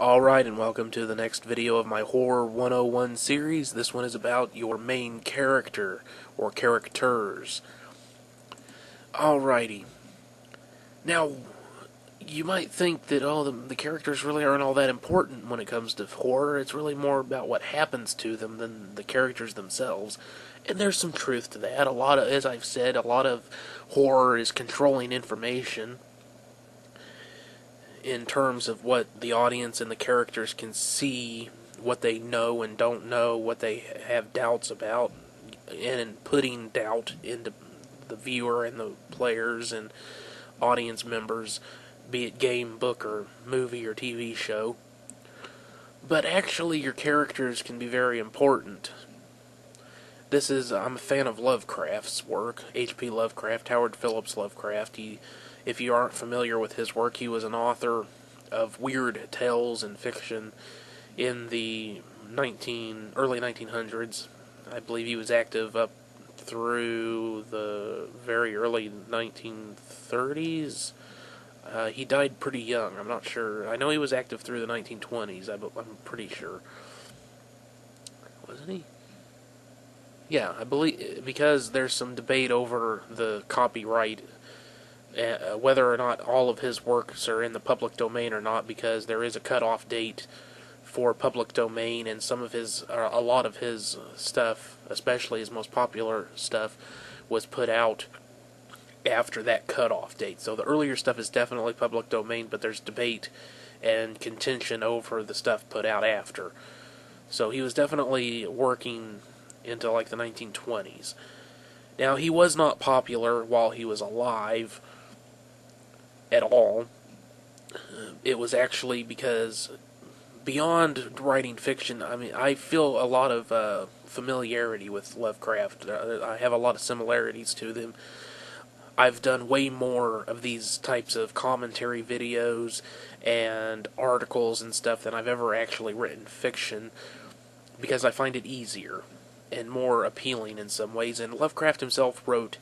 Alright, and welcome to the next video of my Horror 101 series. This one is about your main character, or characters. Alrighty. Now, you might think that, the characters really aren't all that important when it comes to horror. It's really more about what happens to them than the characters themselves. And there's some truth to that. As I've said, a lot of horror is controlling information in terms of what the audience and the characters can see, what they know and don't know, what they have doubts about, and putting doubt into the viewer and the players and audience members, be it game, book, or movie or TV show. But actually, your characters can be very important. I'm a fan of Lovecraft's work, H.P. Lovecraft, Howard Phillips Lovecraft. If you aren't familiar with his work, he was an author of weird tales and fiction in the early 1900s. I believe he was active up through the very early 1930s. He died pretty young, I'm not sure. I know he was active through the 1920s, I'm pretty sure. Wasn't he? Yeah, I believe, because there's some debate over the copyright, whether or not all of his works are in the public domain or not, because there is a cutoff date for public domain, and a lot of his stuff, especially his most popular stuff, was put out after that cutoff date. So the earlier stuff is definitely public domain, but there's debate and contention over the stuff put out after. So he was definitely working into like the 1920s. Now, he was not popular while he was alive at all. It was actually because, beyond writing fiction, I feel a lot of familiarity with Lovecraft. I have a lot of similarities to them. I've done way more of these types of commentary videos and articles and stuff than I've ever actually written fiction, because I find it easier and more appealing in some ways. And Lovecraft himself wrote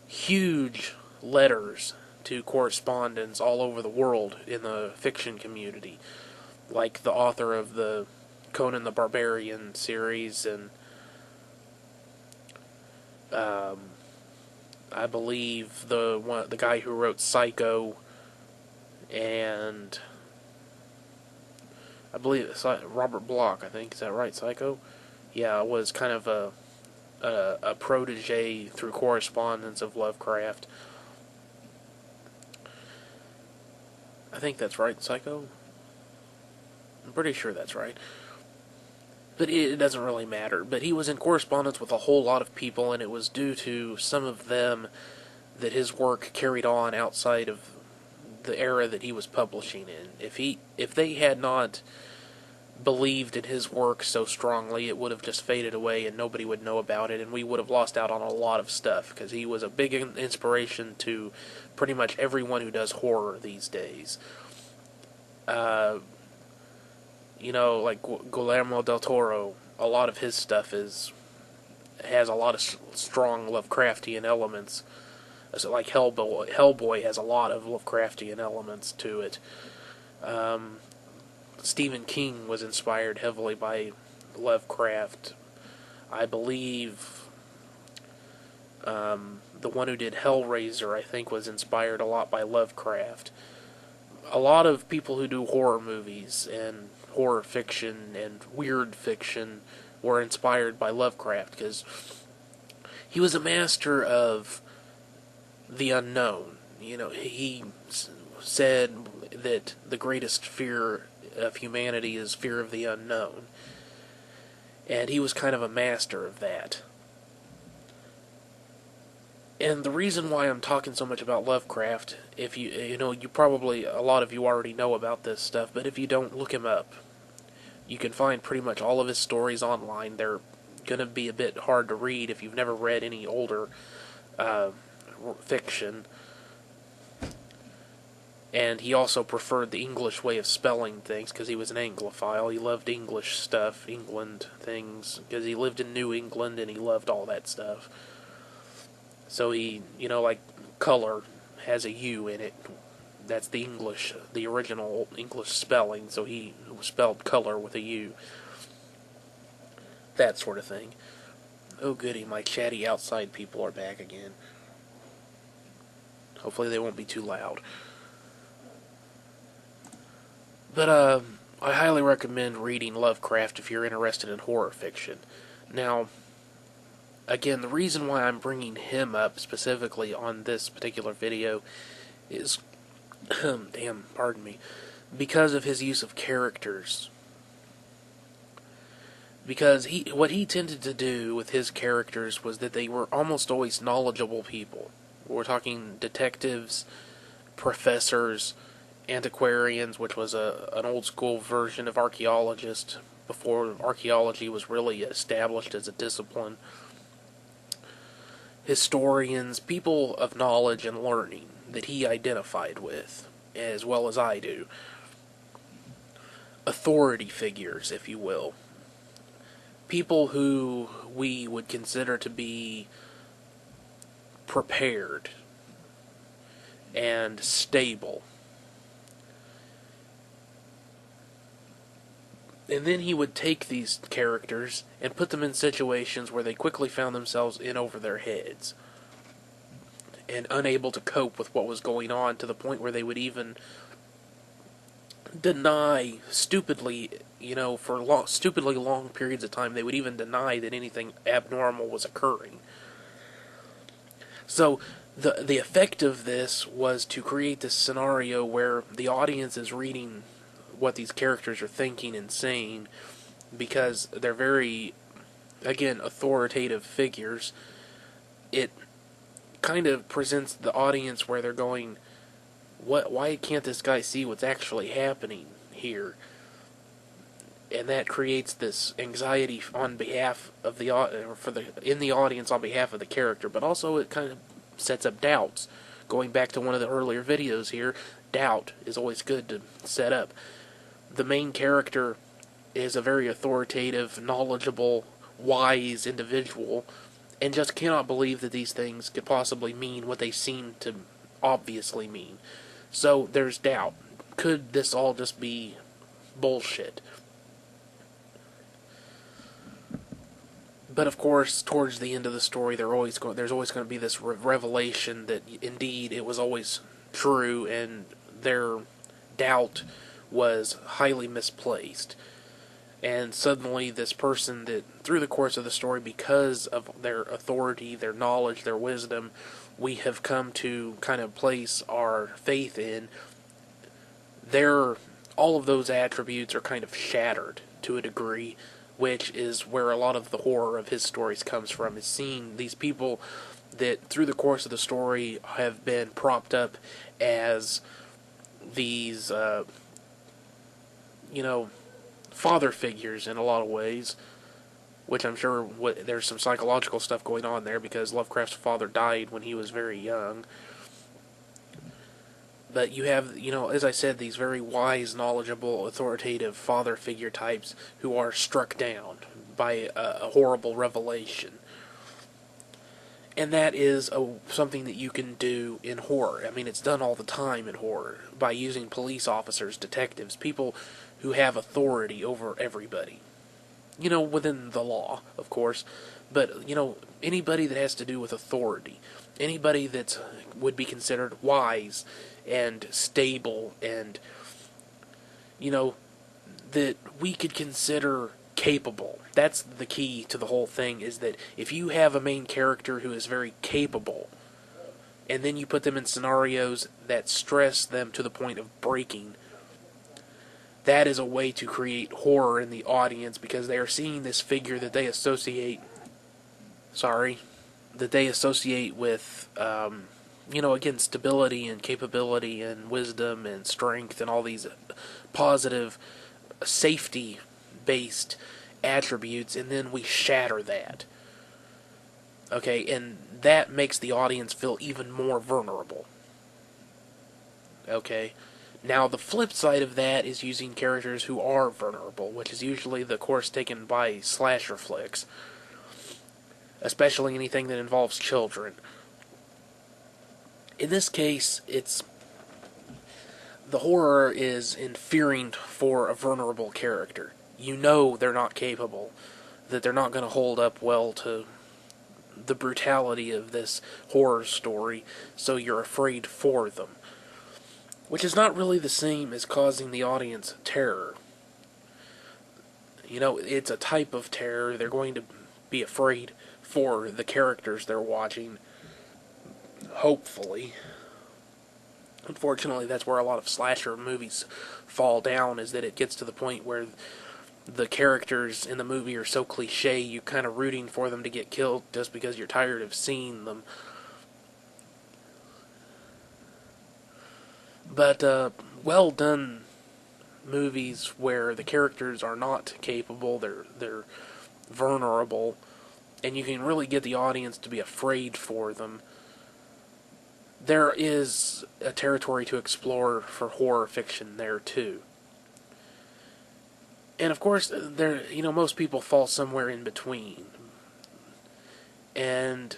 huge letters to correspondents all over the world in the fiction community, like the author of the Conan the Barbarian series, and I believe the guy who wrote Psycho, and I believe it's Robert Bloch, I think. Is that right, Psycho? Yeah, was kind of a protege through correspondence of Lovecraft. I think that's right, Psycho? I'm pretty sure that's right. But it doesn't really matter. But he was in correspondence with a whole lot of people, and it was due to some of them that his work carried on outside of the era that he was publishing in. If they had not believed in his work so strongly, it would have just faded away and nobody would know about it, and we would have lost out on a lot of stuff, because he was a big inspiration to pretty much everyone who does horror these days. Like Guillermo del Toro, a lot of his stuff has a lot of strong Lovecraftian elements. So like Hellboy has a lot of Lovecraftian elements to it. Stephen King was inspired heavily by Lovecraft. I believe the one who did Hellraiser, I think, was inspired a lot by Lovecraft. A lot of people who do horror movies and horror fiction and weird fiction were inspired by Lovecraft, because he was a master of the unknown. He said that the greatest fear of humanity is fear of the unknown, and he was kind of a master of that. And the reason why I'm talking so much about Lovecraft, if you probably, a lot of you already know about this stuff, but if you don't, look him up. You can find pretty much all of his stories online. They're going to be a bit hard to read if you've never read any older fiction. And he also preferred the English way of spelling things, because he was an Anglophile. He loved English stuff, England things, because he lived in New England and he loved all that stuff. So he, like color has a U in it, That's the English, the original English spelling, so he spelled color with a U. That sort of thing. Oh goody, my chatty outside people are back again. Hopefully they won't be too loud. But, I highly recommend reading Lovecraft if you're interested in horror fiction. Now, again, the reason why I'm bringing him up specifically on this particular video is, pardon me, because of his use of characters. Because what he tended to do with his characters was that they were almost always knowledgeable people. We're talking detectives, professors, antiquarians, which was an old school version of archaeologist before archaeology was really established as a discipline. Historians, people of knowledge and learning that he identified with, as well as I do. Authority figures, if you will. People who we would consider to be prepared and stable. And then he would take these characters and put them in situations where they quickly found themselves in over their heads and unable to cope with what was going on, to the point where they would even deny stupidly, for stupidly long periods of time, they would even deny that anything abnormal was occurring. So the effect of this was to create this scenario where the audience is reading what these characters are thinking and saying, because they're very, again, authoritative figures. It kind of presents the audience where they're going, why can't this guy see what's actually happening here? And that creates this anxiety on behalf of in the audience on behalf of the character, but also it kind of sets up doubts. Going back to one of the earlier videos here, doubt is always good to set up. The main character is a very authoritative, knowledgeable, wise individual, and just cannot believe that these things could possibly mean what they seem to obviously mean. So there's doubt. Could this all just be bullshit? But of course, towards the end of the story, there's always going to be this revelation that indeed it was always true, and their doubt was highly misplaced. And suddenly this person that, through the course of the story, because of their authority, their knowledge, their wisdom, we have come to kind of place our faith in, all of those attributes are kind of shattered to a degree, which is where a lot of the horror of his stories comes from, is seeing these people that through the course of the story have been propped up as these father figures in a lot of ways, which I'm sure there's some psychological stuff going on there, because Lovecraft's father died when he was very young. But you have, as I said, these very wise, knowledgeable, authoritative father figure types who are struck down by a horrible revelation. And that is something that you can do in horror. I mean, it's done all the time in horror, by using police officers, detectives, people who have authority over everybody. Within the law, of course, but, anybody that has to do with authority, anybody that would be considered wise and stable and, that we could consider capable. That's the key to the whole thing, is that if you have a main character who is very capable, and then you put them in scenarios that stress them to the point of breaking, that is a way to create horror in the audience, because they are seeing this figure that they associate with, again, stability and capability and wisdom and strength and all these positive, safety-based attributes, and then we shatter that. Okay, and that makes the audience feel even more vulnerable. Okay? Now, the flip side of that is using characters who are vulnerable, which is usually the course taken by slasher flicks, especially anything that involves children. In this case, it's the horror is in fearing for a vulnerable character. You know they're not capable, that they're not going to hold up well to the brutality of this horror story, so you're afraid for them. Which is not really the same as causing the audience terror. You know, it's a type of terror. They're going to be afraid for the characters they're watching, hopefully. Unfortunately, that's where a lot of slasher movies fall down, is that it gets to the point where the characters in the movie are so cliche, you're kind of rooting for them to get killed just because you're tired of seeing them. But well done movies where the characters are not capable, they're vulnerable, and you can really get the audience to be afraid for them. There is a territory to explore for horror fiction there too. And of course, most people fall somewhere in between. And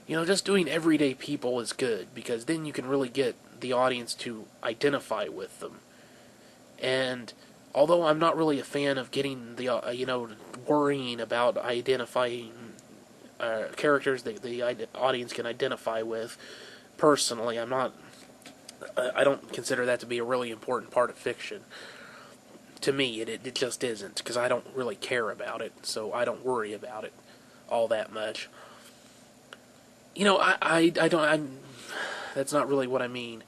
just doing everyday people is good, because then you can really get the audience to identify with them. And although I'm not really a fan of getting the worrying about identifying characters that the audience can identify with, personally, I don't consider that to be a really important part of fiction. To me, it just isn't, because I don't really care about it, so I don't worry about it all that much. That's not really what I mean.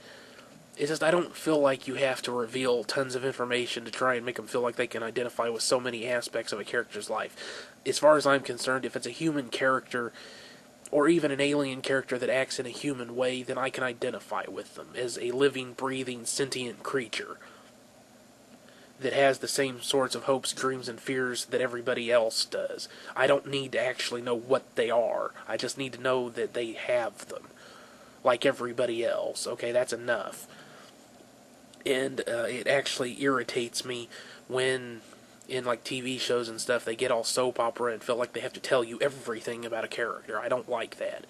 It's just I don't feel like you have to reveal tons of information to try and make them feel like they can identify with so many aspects of a character's life. As far as I'm concerned, if it's a human character, or even an alien character that acts in a human way, then I can identify with them as a living, breathing, sentient creature that has the same sorts of hopes, dreams, and fears that everybody else does. I don't need to actually know what they are. I just need to know that they have them, like everybody else. Okay, that's enough. And it actually irritates me when, in like TV shows and stuff, they get all soap opera and feel like they have to tell you everything about a character. I don't like that.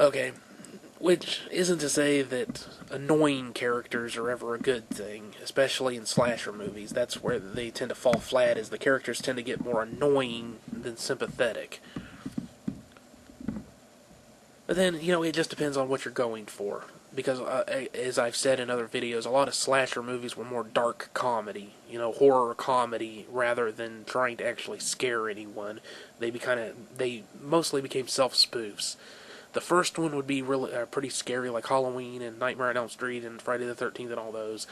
Okay, which isn't to say that annoying characters are ever a good thing, especially in slasher movies. That's where they tend to fall flat, is the characters tend to get more annoying than sympathetic. But then, it just depends on what you're going for. Because, as I've said in other videos, a lot of slasher movies were more dark comedy, horror comedy, rather than trying to actually scare anyone. They mostly became self-spoofs. The first one would be really pretty scary, like Halloween and Nightmare on Elm Street and Friday the 13th and all those.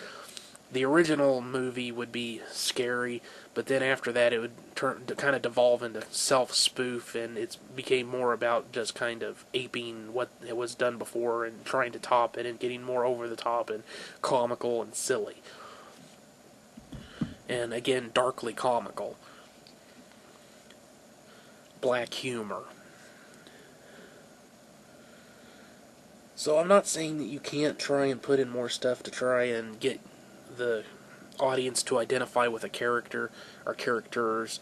The original movie would be scary, but then after that it would kind of devolve into self-spoof, and it became more about just kind of aping what it was done before and trying to top it and getting more over the top and comical and silly. And again, darkly comical. Black humor. So I'm not saying that you can't try and put in more stuff to try and get the audience to identify with a character or characters.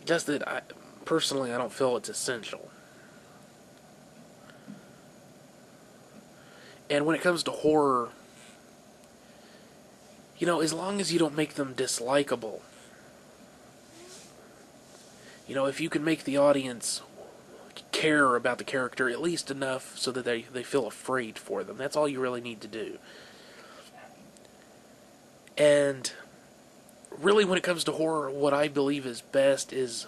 Just that personally, I don't feel it's essential. And when it comes to horror, as long as you don't make them dislikable, if you can make the audience care about the character at least enough so that they feel afraid for them, that's all you really need to do. And really, when it comes to horror, what I believe is best is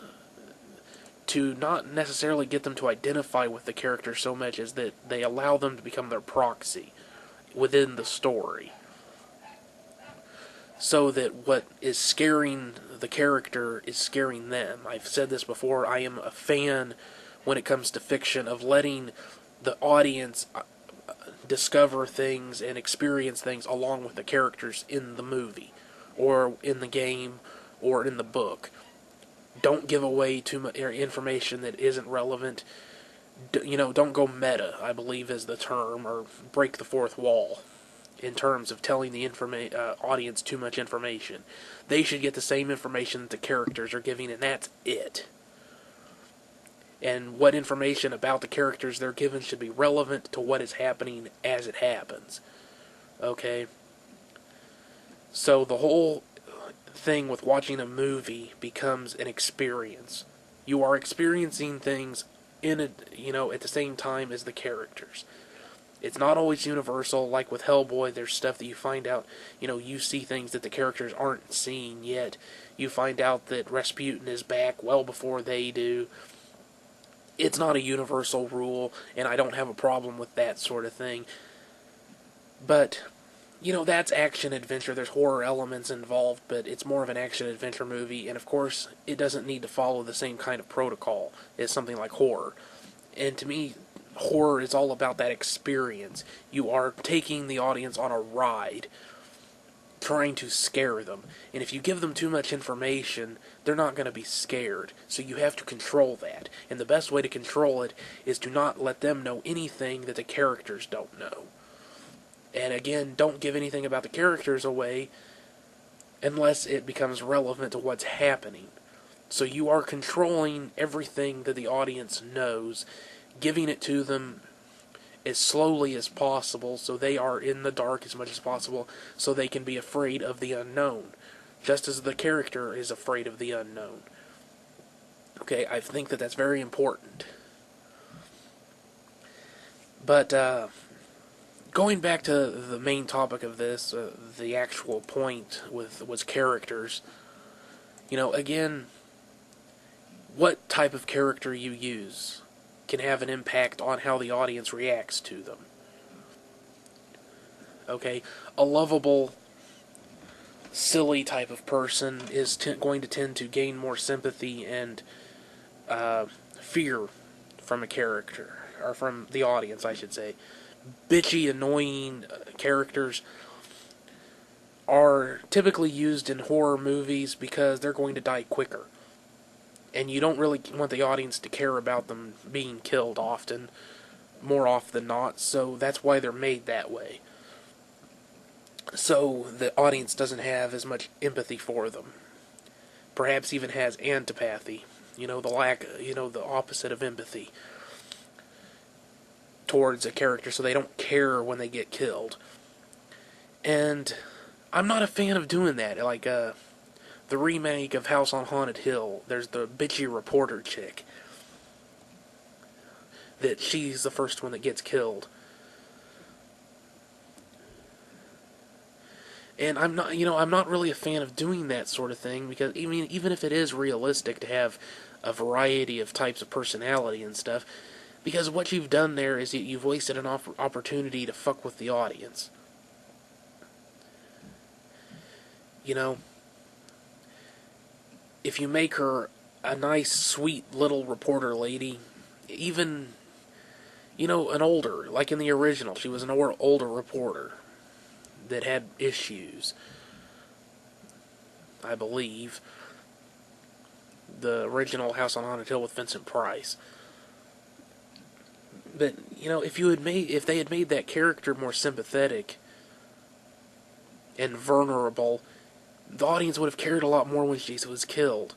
to not necessarily get them to identify with the character so much as that they allow them to become their proxy within the story. So that what is scaring the character is scaring them. I've said this before, I am a fan, when it comes to fiction, of letting the audience discover things and experience things along with the characters in the movie, or in the game, or in the book. Don't give away too much information that isn't relevant. Don't go meta, I believe is the term, or break the fourth wall in terms of telling the audience too much information. They should get the same information that the characters are giving, and that's it. and what information about the characters they're given should be relevant to what is happening as it happens. Okay? So the whole thing with watching a movie becomes an experience. You are experiencing things in a, at the same time as the characters. It's not always universal. Like with Hellboy, there's stuff that you find out, you see things that the characters aren't seeing yet. You find out that Rasputin is back well before they do. It's not a universal rule, and I don't have a problem with that sort of thing. But, that's action-adventure. There's horror elements involved, but it's more of an action-adventure movie, and of course, it doesn't need to follow the same kind of protocol as something like horror. And to me, horror is all about that experience. You are taking the audience on a ride, trying to scare them. And if you give them too much information, they're not going to be scared. So you have to control that. And the best way to control it is to not let them know anything that the characters don't know. And again, don't give anything about the characters away unless it becomes relevant to what's happening. So you are controlling everything that the audience knows, giving it to them as slowly as possible so they are in the dark as much as possible so they can be afraid of the unknown, just as the character is afraid of the unknown. Okay, I think that that's very important. But going back to the main topic of this, the actual point was characters. Again, what type of character you use can have an impact on how the audience reacts to them. Okay, a lovable, silly type of person is going to tend to gain more sympathy and fear from a character, or from the audience, I should say. Bitchy, annoying characters are typically used in horror movies because they're going to die quicker. And you don't really want the audience to care about them being killed more often than not, so that's why they're made that way. So the audience doesn't have as much empathy for them. Perhaps even has antipathy, the opposite of empathy towards a character, so they don't care when they get killed. And I'm not a fan of doing that. Like, the remake of House on Haunted Hill, there's the bitchy reporter chick. That she's the first one that gets killed. And I'm not really a fan of doing that sort of thing, because even if it is realistic to have a variety of types of personality and stuff, because what you've done there is you've wasted an opportunity to fuck with the audience. If you make her a nice, sweet little reporter lady, even, an older, like in the original, she was an older reporter that had issues, I believe. The original House on Haunted Hill with Vincent Price. But, if they had made that character more sympathetic and vulnerable, the audience would have cared a lot more when she was killed.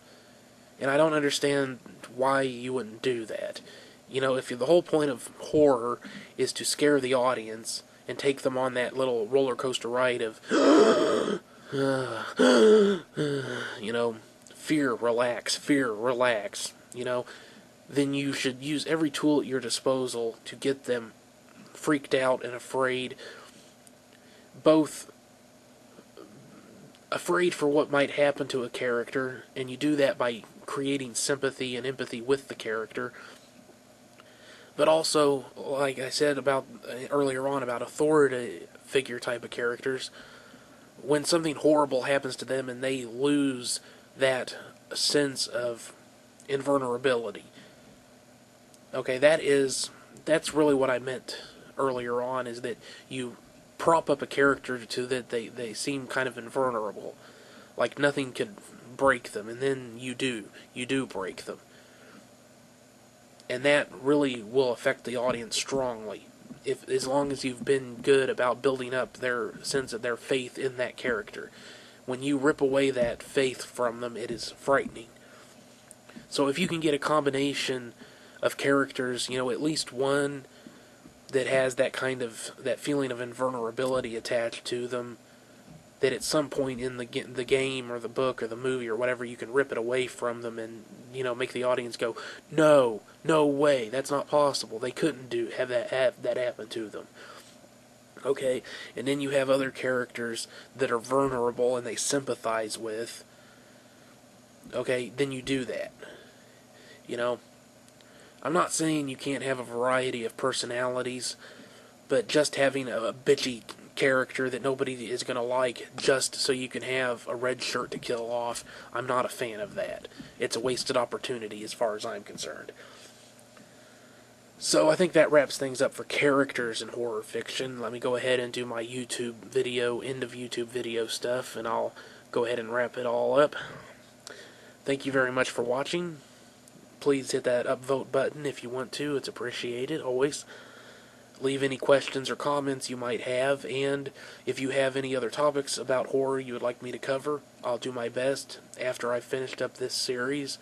And I don't understand why you wouldn't do that. If the whole point of horror is to scare the audience and take them on that little roller coaster ride of fear, relax, then you should use every tool at your disposal to get them freaked out and afraid, both afraid for what might happen to a character, and you do that by creating sympathy and empathy with the character, but also, like I said earlier on about authority figure type of characters, when something horrible happens to them and they lose that sense of invulnerability. Okay, that's really what I meant earlier on, is that you prop up a character to that they seem kind of invulnerable, like nothing could break them, and then you do break them. And that really will affect the audience strongly, as long as you've been good about building up their sense of their faith in that character. When you rip away that faith from them, it is frightening. So if you can get a combination of characters, at least one that has that feeling of invulnerability attached to them, that at some point in the game or the book or the movie or whatever, you can rip it away from them and make the audience go, no, no way, that's not possible. They couldn't have that happen to them. Okay, and then you have other characters that are vulnerable and they sympathize with. Okay, then you do that. I'm not saying you can't have a variety of personalities, but just having a bitchy character that nobody is going to like just so you can have a red shirt to kill off, I'm not a fan of that. It's a wasted opportunity as far as I'm concerned. So I think that wraps things up for characters in horror fiction. Let me go ahead and do my YouTube video, end of YouTube video stuff, and I'll go ahead and wrap it all up. Thank you very much for watching. Please hit that upvote button if you want to. It's appreciated, always. Leave any questions or comments you might have, and if you have any other topics about horror you would like me to cover, I'll do my best after I've finished up this series,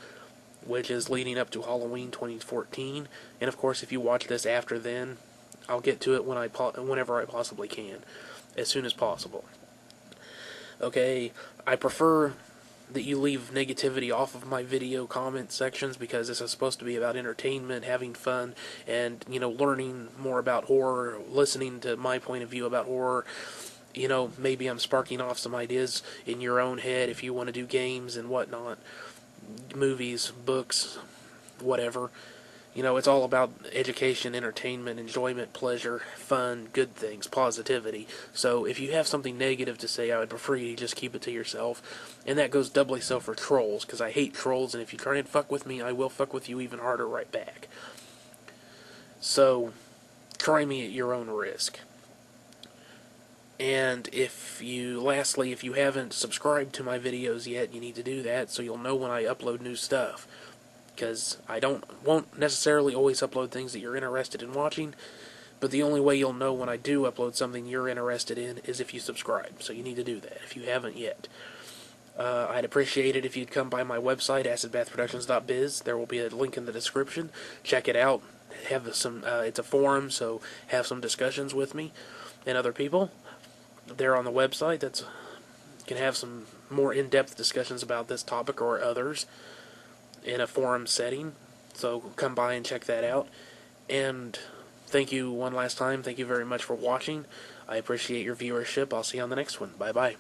which is leading up to Halloween 2014. And of course, if you watch this after then, I'll get to it whenever I possibly can, as soon as possible. Okay, I prefer that you leave negativity off of my video comment sections, because this is supposed to be about entertainment, having fun, and learning more about horror, listening to my point of view about horror. Maybe I'm sparking off some ideas in your own head if you want to do games and whatnot, movies, books, whatever. It's all about education, entertainment, enjoyment, pleasure, fun, good things, positivity. So if you have something negative to say, I would prefer you just keep it to yourself. And that goes doubly so for trolls, because I hate trolls, and if you try and fuck with me, I will fuck with you even harder right back. So try me at your own risk. And lastly, if you haven't subscribed to my videos yet, you need to do that so you'll know when I upload new stuff. Because I won't necessarily always upload things that you're interested in watching, but the only way you'll know when I do upload something you're interested in is if you subscribe. So you need to do that if you haven't yet. I'd appreciate it if you'd come by my website, acidbathproductions.biz. There will be a link in the description. Check it out. It's a forum, so have some discussions with me and other people there on the website. You can have some more in-depth discussions about this topic or others in a forum setting. So come by and check that out. And thank you one last time. Thank you very much for watching. I appreciate your viewership. I'll see you on the next one. Bye-bye.